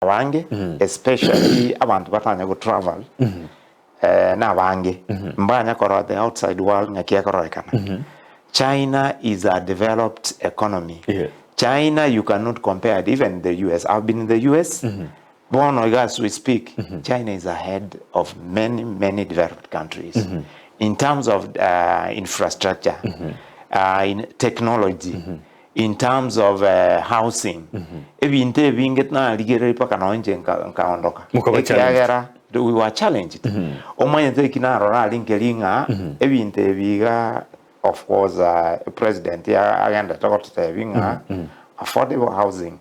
wange especially abantu batanya go travel na wange mbanya koro the outside world ngakia koroekana China is a developed economy. China, you cannot compare it. Even the US. I've been in the US. Born as we speak, China is ahead of many developed countries in terms of infrastructure, in technology, in terms of housing. We were challenged. Of course, President agenda talked affordable housing.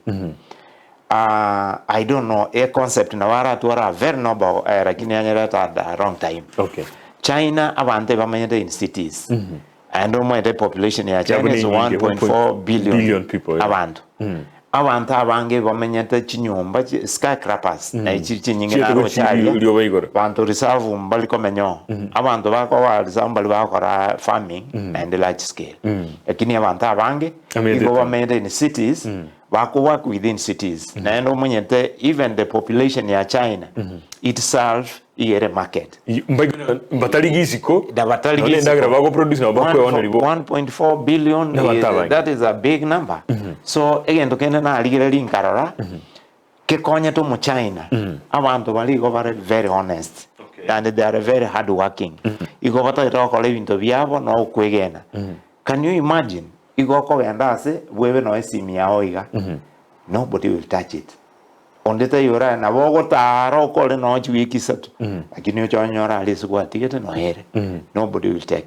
I don't know a concept nawara to a very noble at the wrong time. Okay. China avante bamanyete in cities. And the population here China is 1.4 billion people. Abantu. Abantu abange bamanyete chinyumba skyscrapers na ichinyinga ro chali. Bantu reserve mbaliko menyo. Abantu bako wa reserve mbali bako farming and large scale. Lakini abantu abange iko bamanyete in cities. Wako work within cities. Na ndo mwenyete even the population ya China itself iyere market. Batali gisiko. Da batali gisiko. Ndagra bako produce na bako ona ribo. 1.4 billion. That is a big number. So again tokene na aligere linkarora. Ke konya to mo China. Abantu bali go very honest. And they are very hard working. Iko bata to live into biabo no kwegena. Can you imagine? Igoko wendase wewe no esimi yao iga nobody will touch it ondeta yora na bogo taro kole no chiwiki satu lakini ochonyora alisikuwa tigete no here nobody will take it.